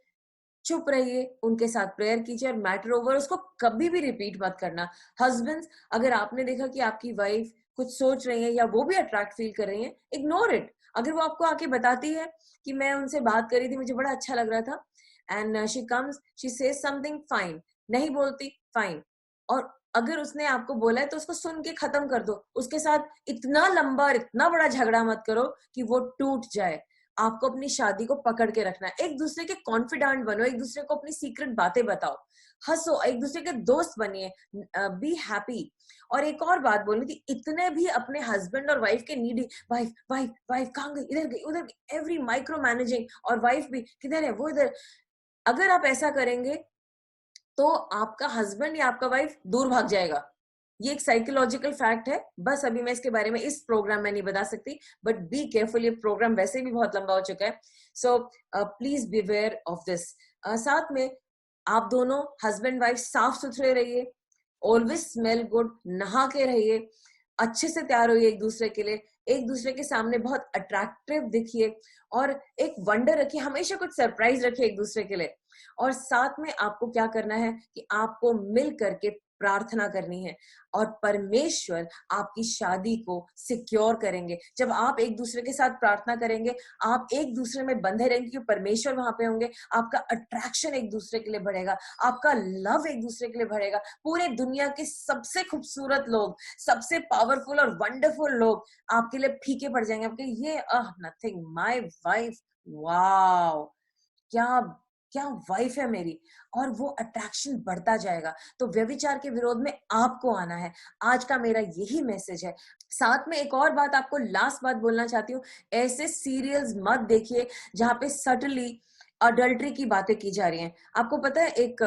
चुप रहिए, उनके साथ प्रेयर कीजिए और मैटर ओवर, उसको कभी भी रिपीट मत करना। हस्बैंड्स, अगर आपने देखा कि आपकी वाइफ कुछ सोच रही है या वो भी अट्रैक्ट फील कर रही है, इग्नोर इट। अगर वो आपको आके बताती है कि मैं उनसे बात करी थी, मुझे बड़ा अच्छा लग रहा था, and she comes she says something, fine. नहीं बोलती, फाइन। और अगर उसने आपको बोला है तो उसको सुन के खत्म कर दो, उसके साथ इतना लंबा और इतना बड़ा झगड़ा मत करो कि वो टूट जाए। आपको अपनी शादी को पकड़ के रखना है, एक दूसरे के कॉन्फिडेंट बनो, एक दूसरे को अपनी सीक्रेट बातें बताओ, हंसो, एक दूसरे के दोस्त बनिए, बी हैप्पी। और एक और बात बोलनी थी, इतने भी अपने हस्बैंड और वाइफ के नीड, वाइफ वाइफ वाइफ कहाँ गई, इधर गई उधर गई, एवरी माइक्रो मैनेजिंग, और वाइफ भी किधर है वो इधर। अगर आप ऐसा करेंगे तो आपका हस्बैंड या आपका वाइफ दूर भाग जाएगा। ये एक साइकोलॉजिकल फैक्ट है। बस अभी मैं इसके बारे में इस प्रोग्राम में नहीं बता सकती, बट बी केयरफुल, ये प्रोग्राम वैसे भी बहुत लंबा हो चुका है। So please be aware of this. साथ में आप दोनों हस्बैंड वाइफ साफ सुथरे रहिए, ऑलवेज स्मेल गुड, नहा के रहिए, अच्छे से तैयार होइए एक दूसरे के लिए, एक दूसरे के सामने बहुत अट्रैक्टिव दिखिए और एक वंडर रखिए, हमेशा कुछ सरप्राइज रखिए एक दूसरे के लिए। और साथ में आपको क्या करना है कि आपको मिल करके प्रार्थना करनी है और परमेश्वर आपकी शादी को सिक्योर करेंगे। जब आप एक दूसरे के साथ प्रार्थना करेंगे, आप एक दूसरे में बंधे रहेंगे क्योंकि परमेश्वर वहां पे होंगे, आपका अट्रैक्शन एक दूसरे के लिए बढ़ेगा, आपका लव एक दूसरे के लिए बढ़ेगा। पूरे दुनिया के सबसे खूबसूरत लोग, सबसे पावरफुल और वंडरफुल लोग आपके लिए फीके पड़ जाएंगे। आपके ये नथिंग, माय वाइफ, वाओ, क्या क्या वाइफ है मेरी, और वो अट्रैक्शन बढ़ता जाएगा। तो व्यभिचार के विरोध में आपको आना है। आज का मेरा यही मैसेज है। साथ में एक और बात आपको लास्ट बात बोलना चाहती हूँ, ऐसे सीरियल्स मत देखिए जहां पे सटली अडल्ट्री की बातें की जा रही हैं। आपको पता है एक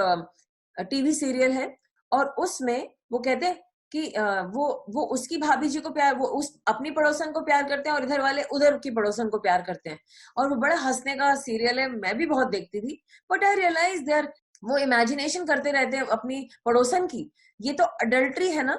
टीवी सीरियल है और उसमें वो कहते हैं कि वो उसकी भाभी जी को प्यार, वो उस अपनी पड़ोसन को प्यार करते हैं और इधर वाले उधर की पड़ोसन को प्यार करते हैं, और वो बड़ा हंसने का सीरियल है, मैं भी बहुत देखती थी। बट आई रियलाइज देयर वो इमेजिनेशन करते रहते हैं अपनी पड़ोसन की, ये तो अडल्ट्री है ना।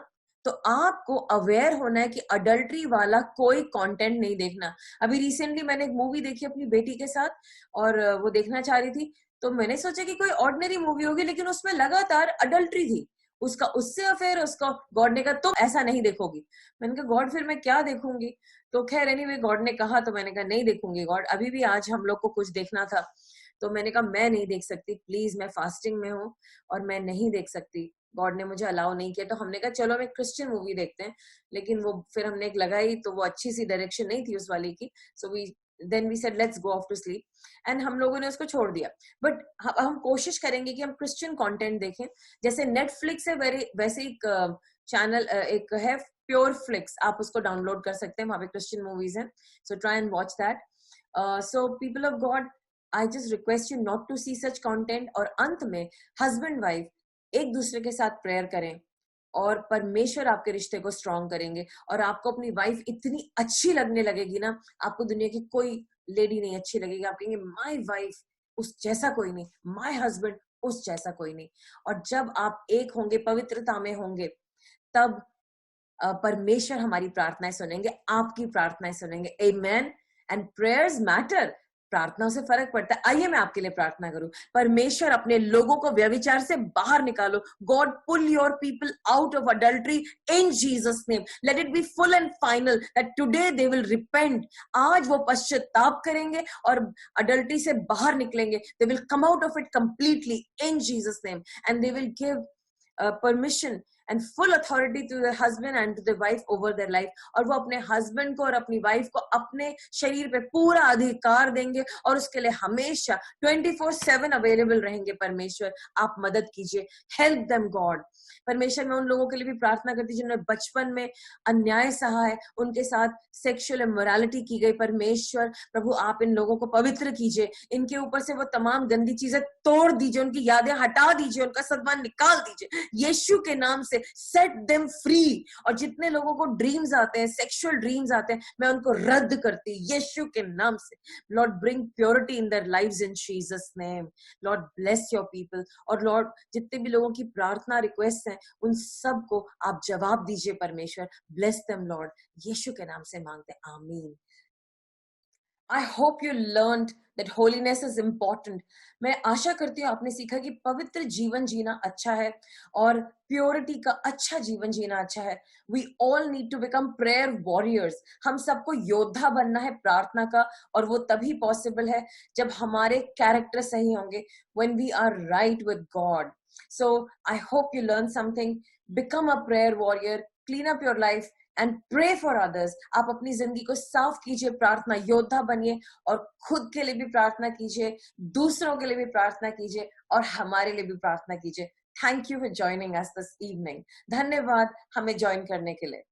तो आपको अवेयर होना है कि अडल्ट्री वाला कोई कंटेंट नहीं देखना। अभी रिसेंटली मैंने एक मूवी देखी अपनी बेटी के साथ, और वो देखना चाह रही थी, तो मैंने सोचा कि कोई ऑर्डिनरी मूवी होगी, लेकिन उसमें लगातार अडल्ट्री थी, उसका उससे अफेयर, उसका गॉड ने कहा तुम ऐसा नहीं देखोगी। मैंने कहा गॉड फिर मैं क्या देखूंगी? तो खैर एनीवे गॉड ने कहा, तो मैंने कहा नहीं देखूंगी गॉड, अभी भी आज हम लोग को कुछ देखना था, तो मैंने कहा मैं नहीं देख सकती, प्लीज, मैं फास्टिंग में हूँ और मैं नहीं देख सकती, गॉड ने मुझे अलाउ नहीं किया। तो हमने कहा चलो हम एक क्रिश्चियन मूवी देखते हैं, लेकिन वो फिर हमने एक लगाई तो वो अच्छी सी डायरेक्शन नहीं थी उस वाली की, so we then we said let's go off to sleep, and हम लोगों ने उसको छोड़ दिया। बट हम कोशिश करेंगे कि हम क्रिश्चियन कंटेंट देखें, जैसे नेटफ्लिक्स है वैसे एक चैनल एक है प्योर फ्लिक्स, आप उसको डाउनलोड कर सकते हैं, वहां पे क्रिश्चियन मूवीज हैं, so try and watch that. So people of God, I just request you not to see such content. और अंत में हस्बैंड वाइफ एक दूसरे के साथ प्रेयर करें, और परमेश्वर आपके रिश्ते को स्ट्रॉन्ग करेंगे, और आपको अपनी वाइफ इतनी अच्छी लगने लगेगी ना, आपको दुनिया की कोई लेडी नहीं अच्छी लगेगी, आप कहेंगे माय वाइफ उस जैसा कोई नहीं, माय हस्बैंड उस जैसा कोई नहीं। और जब आप एक होंगे, पवित्रता में होंगे, तब परमेश्वर हमारी प्रार्थनाएं सुनेंगे, आपकी प्रार्थनाएं सुनेंगे। आमेन। एंड प्रेयर्स मैटर, प्रार्थनाओं से फर्क पड़ता है। आइए मैं आपके लिए प्रार्थना करूं। परमेश्वर अपने लोगों को व्यभिचार से बाहर निकालो। God pull your people out of adultery in Jesus name. Let it be full and final that today they will repent. आज वो पश्चाताप करेंगे और अडल्ट्री से बाहर निकलेंगे। They will come out of it completely in Jesus name, and they will give permission and full authority to the husband and to the wife over their life, और वो अपने हस्बैंड को और अपनी वाइफ को अपने शरीर पे पूरा अधिकार देंगे और उसके लिए हमेशा 24/7 अवेलेबल रहेंगे। परमेश्वर आप मदद कीजिए, हेल्प देम गॉड। परमेश्वर, मैं उन लोगों के लिए भी प्रार्थना करती हूँ जिन्होंने बचपन में अन्याय सहा है, उनके साथ सेक्सुअल इमोरालिटी की गई। परमेश्वर प्रभु आप इन लोगों को पवित्र कीजिए, इनके ऊपर से वो तमाम गंदी चीजें तोड़ दीजिए, उनकी यादें हटा दीजिए, उनका सद्मान निकाल दीजिए यीशु के नाम से। Set them free. और जितने लोगों को ड्रीम्स आते हैं, सेक्सुअल ड्रीम्स आते हैं, मैं उनको रद्द करती हूँ यीशु के नाम से। Lord bring purity in their lives in Jesus name. Lord bless your people. और लॉर्ड जितने भी लोगों की प्रार्थना रिक्वेस्ट हैं, उन सब को आप जवाब दीजिए परमेश्वर। ब्लेस देम लॉर्ड, यीशु के नाम से मांगते हैं, आमीन। I hope you learned that holiness is important. मैं आशा करती हूँ आपने सीखा कि पवित्र जीवन जीना अच्छा है और प्योरिटी का अच्छा जीवन जीना अच्छा है। We all need to become prayer warriors. हम सबको योद्धा बनना है प्रार्थना का, और वो तभी पॉसिबल है जब हमारे कैरेक्टर सही होंगे, when we are right with God. So I hope you learned something. Become a prayer warrior. Clean up your life and pray for others. आप अपनी जिंदगी को साफ कीजिए, प्रार्थना योद्धा बनिए, और खुद के लिए भी प्रार्थना कीजिए, दूसरों के लिए भी प्रार्थना कीजिए, और हमारे लिए भी प्रार्थना कीजिए। Thank you for joining us this evening. धन्यवाद हमें ज्वाइन करने के लिए।